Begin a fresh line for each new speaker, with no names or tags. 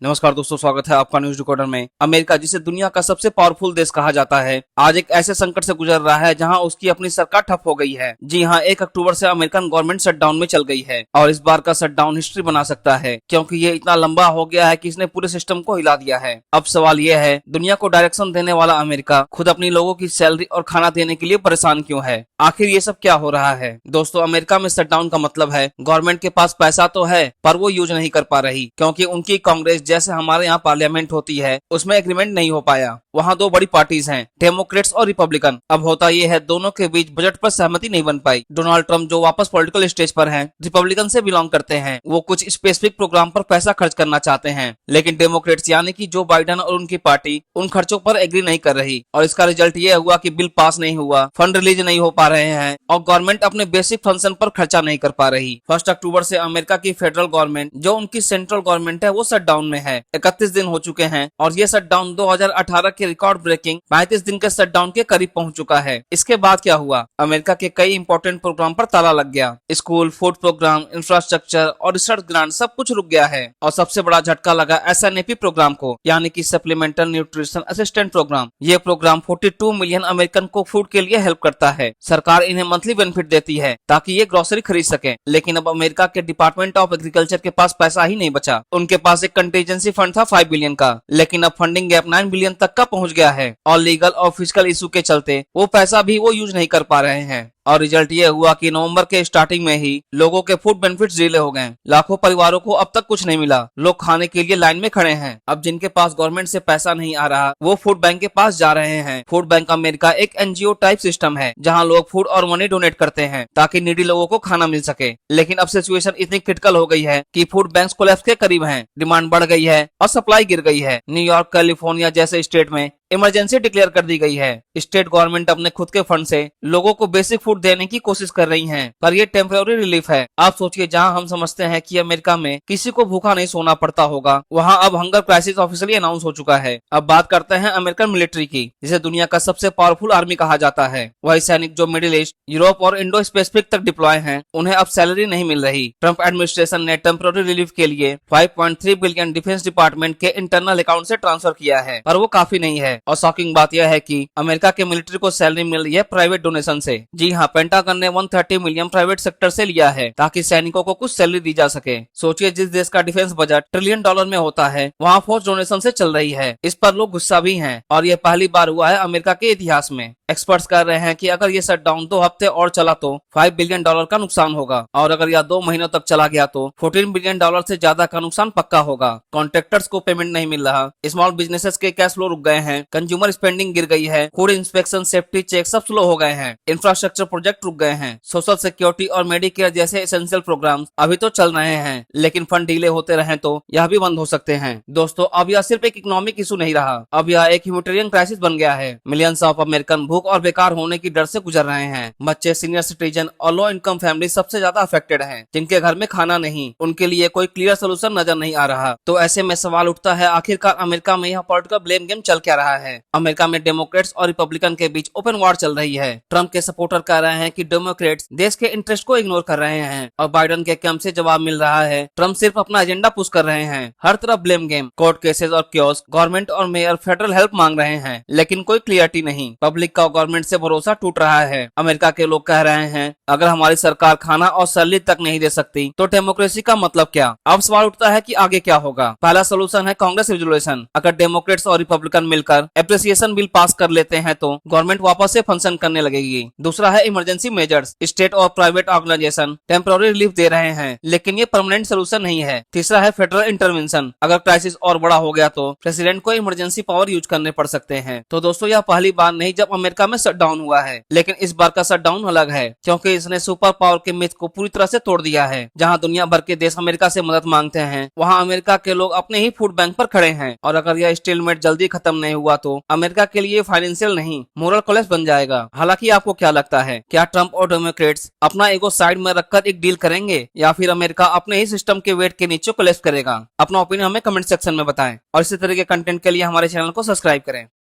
नमस्कार दोस्तों, स्वागत है आपका न्यूज डिकोडर में। अमेरिका, जिसे दुनिया का सबसे पावरफुल देश कहा जाता है, आज एक ऐसे संकट से गुजर रहा है जहां उसकी अपनी सरकार ठप हो गई है। जी हां, 1 अक्टूबर से अमेरिकन गवर्नमेंट शटडाउन में चल गई है और इस बार का शटडाउन हिस्ट्री बना सकता है, क्योंकि ये इतना लंबा हो गया है कि इसने पूरे सिस्टम को हिला दिया है। अब सवाल ये है, दुनिया को डायरेक्शन देने वाला अमेरिका खुद अपनी लोगों की सैलरी और खाना देने के लिए परेशान क्यों है? आखिर ये सब क्या हो रहा है? दोस्तों, अमेरिका में शटडाउन का मतलब है गवर्नमेंट के पास पैसा तो है पर वो यूज नहीं कर पा रही, क्योंकि उनकी कांग्रेस, जैसे हमारे यहाँ पार्लियामेंट होती है, उसमें एग्रीमेंट नहीं हो पाया। वहाँ 2 बड़ी पार्टीज हैं, डेमोक्रेट्स और रिपब्लिकन। अब होता यह है, दोनों के बीच बजट पर सहमति नहीं बन पाई। डोनाल्ड ट्रंप, जो वापस पॉलिटिकल स्टेज पर हैं, रिपब्लिकन से बिलोंग करते हैं, वो कुछ स्पेसिफिक प्रोग्राम पर पैसा खर्च करना चाहते हैं, लेकिन डेमोक्रेट्स यानी कि जो बाइडेन और उनकी पार्टी उन खर्चों पर एग्री नहीं कर रही, और इसका रिजल्ट ये हुआ कि बिल पास नहीं हुआ, फंड रिलीज नहीं हो पा रहे हैं और गवर्नमेंट अपने बेसिक फंक्शन पर खर्चा नहीं कर पा रही। 1 अक्टूबर से अमेरिका की फेडरल गवर्नमेंट, जो उनकी सेंट्रल गवर्नमेंट है, वो शटडाउन में है। 31 दिन हो चुके हैं और ये शटडाउन 2018 के रिकॉर्ड ब्रेकिंग 35 दिन के शटडाउन के करीब पहुंच चुका है। इसके बाद क्या हुआ? अमेरिका के कई इंपॉर्टेंट प्रोग्राम पर ताला लग गया। स्कूल, फूड प्रोग्राम, इंफ्रास्ट्रक्चर और रिसर्च ग्रांट सब कुछ रुक गया है। और सबसे बड़ा झटका लगा SNAP प्रोग्राम को, यानी कि सप्लीमेंटल न्यूट्रिशन असिस्टेंट प्रोग्राम। ये प्रोग्राम 42 मिलियन अमेरिकन को फूड के लिए हेल्प करता है। सरकार इन्हें मंथली बेनिफिट देती है ताकि ये ग्रोसरी खरीद सके, लेकिन अब अमेरिका के डिपार्टमेंट ऑफ एग्रीकल्चर के पास पैसा ही नहीं बचा। उनके पास एक कंटीजेंसी फंड था 5 बिलियन का, लेकिन अब फंडिंग गैप 9 बिलियन तक का पहुंच गया है और लीगल और फिजिकल इशू के चलते वो पैसा भी वो यूज नहीं कर पा रहे हैं। और रिजल्ट ये हुआ कि नवंबर के स्टार्टिंग में ही लोगों के फूड बेनिफिट्स डिले हो गए। लाखों परिवारों को अब तक कुछ नहीं मिला। लोग खाने के लिए लाइन में खड़े हैं। अब जिनके पास गवर्नमेंट से पैसा नहीं आ रहा, वो फूड बैंक के पास जा रहे हैं। फूड बैंक अमेरिका एक NGO टाइप सिस्टम है, जहां लोग फूड और मनी डोनेट करते हैं ताकि नीडी लोगों को खाना मिल सके। लेकिन अब सिचुएशन इतनी क्रिटिकल हो गई है कि फूड बैंक्स कोलैप्स के करीब हैं। डिमांड बढ़ गई है और सप्लाई गिर गई है। न्यूयॉर्क, कैलिफोर्निया जैसे स्टेट में इमरजेंसी डिक्लेयर कर दी गई है। स्टेट गवर्नमेंट अपने खुद के फंड से लोगों को बेसिक फूड देने की कोशिश कर रही हैं, पर ये टेम्पररी रिलीफ है। आप सोचिए, जहां हम समझते हैं कि अमेरिका में किसी को भूखा नहीं सोना पड़ता होगा, वहां अब हंगर क्राइसिस ऑफिशियली अनाउंस हो चुका है। अब बात करते हैं अमेरिकन मिलिट्री की, जिसे दुनिया का सबसे पावरफुल आर्मी कहा जाता है। वही सैनिक जो मिडिल ईस्ट, यूरोप और इंडो स्पेसिफिक तक डिप्लॉय हैं, उन्हें अब सैलरी नहीं मिल रही। ट्रंप एडमिनिस्ट्रेशन ने टेम्पररी रिलीफ के लिए 5.3 बिलियन डिफेंस डिपार्टमेंट के इंटरनल अकाउंट से ट्रांसफर किया है, पर वो काफी नहीं है। और शॉकिंग बात यह है कि अमेरिका के मिलिट्री को सैलरी मिल रही है प्राइवेट डोनेशन से। जी हाँ, पेंटागन ने 130 मिलियन प्राइवेट सेक्टर से लिया है ताकि सैनिकों को कुछ सैलरी दी जा सके। सोचिए, जिस देश का डिफेंस बजट ट्रिलियन डॉलर में होता है, वहाँ फोर्स डोनेशन से चल रही है। इस पर लोग गुस्सा भी हैं और ये पहली बार हुआ है अमेरिका के इतिहास में। एक्सपर्ट्स कह रहे हैं कि अगर ये शटडाउन 2 हफ्ते और चला तो 5 बिलियन डॉलर का नुकसान होगा, और अगर यह 2 महीनों तक चला गया तो 14 बिलियन डॉलर से ज्यादा का नुकसान पक्का होगा। कॉन्ट्रैक्टर्स को पेमेंट नहीं मिल रहा, स्मॉल बिजनेसेस के कैश फ्लो रुक गए हैं, कंज्यूमर स्पेंडिंग गिर गई है, फूड इंस्पेक्शन, सेफ्टी चेक सब स्लो हो गए हैं, इंफ्रास्ट्रक्चर प्रोजेक्ट रुक गए हैं। सोशल सिक्योरिटी और मेडिकेयर जैसे एसेंशियल प्रोग्राम्स अभी तो चल रहे हैं, लेकिन फंड डिले होते रहे तो यह भी बंद हो सकते हैं। दोस्तों, अब यह सिर्फ एक इकोनॉमिक इशू नहीं रहा, अब यह एक ह्यूमैनिटेरियन क्राइसिस बन गया है। मिलियंस ऑफ अमेरिकन भूख और बेकार होने की डर से गुजर रहे हैं। बच्चे, सीनियर सिटीजन और लो इनकम फैमिली सबसे ज्यादा अफेक्टेड हैं, जिनके घर में खाना नहीं, उनके लिए कोई क्लियर सोल्यूशन नजर नहीं आ रहा। तो ऐसे में सवाल उठता है, आखिरकार अमेरिका में यह पॉलिटिकल ब्लेम गेम चल क्या रहा है? अमेरिका में डेमोक्रेट्स और रिपब्लिकन के बीच ओपन वॉर चल रही है। ट्रंप के सपोर्टर कह रहे हैं कि डेमोक्रेट्स देश के इंटरेस्ट को इग्नोर कर रहे हैं, और बाइडेन के कैंप से जवाब मिल रहा है, ट्रंप सिर्फ अपना एजेंडा पुश कर रहे हैं। हर तरफ ब्लेम गेम, कोर्ट केसेस और क्योस, गवर्नमेंट और मेयर फेडरल हेल्प मांग रहे हैं, लेकिन कोई क्लियरिटी नहीं। पब्लिक का गवर्नमेंट से भरोसा टूट रहा है। अमेरिका के लोग कह रहे हैं, अगर हमारी सरकार खाना और सैलरी तक नहीं दे सकती तो डेमोक्रेसी का मतलब क्या? अब सवाल उठता है कि आगे क्या होगा। पहला सोल्यूशन है कांग्रेस रेजोल्यूशन। अगर डेमोक्रेट्स और रिपब्लिकन मिलकर एप्रिसिएशन बिल पास कर लेते हैं तो गवर्नमेंट वापस से फंक्शन करने लगेगी। दूसरा है इमरजेंसी मेजर्स। स्टेट और प्राइवेट ऑर्गेनाइजेशन टेम्पोररी रिलीफ दे रहे हैं, लेकिन ये परमानेंट सोल्यूशन नहीं है। तीसरा है फेडरल इंटरवेंशन। अगर क्राइसिस और बड़ा हो गया तो प्रेसिडेंट को इमरजेंसी पावर यूज करने पड़ सकते हैं। तो दोस्तों, यह पहली बार नहीं जब अमेरिका में शटडाउन हुआ है, लेकिन इस बार का शटडाउन अलग है, क्योंकि इसने सुपर पावर के मिथ को पूरी तरह से तोड़ दिया है। जहां दुनिया भर के देश अमेरिका से मदद मांगते हैं, वहां अमेरिका के लोग अपने ही फूड बैंक पर खड़े हैं। और अगर यह स्टेलमेट जल्दी खत्म नहीं हुआ तो अमेरिका के लिए फाइनेंशियल नहीं, मोरल कोलैप्स बन जाएगा। हालांकि आपको क्या लगता है, क्या ट्रंप और डेमोक्रेट्स अपना ईगो साइड में रखकर एक डील करेंगे, या फिर अमेरिका अपने ही सिस्टम के वेट के नीचे कोलैप्स करेगा? अपना ओपिनियन हमें कमेंट सेक्शन में बताएं और इसी तरह के कंटेंट के लिए हमारे चैनल को सब्सक्राइब करें।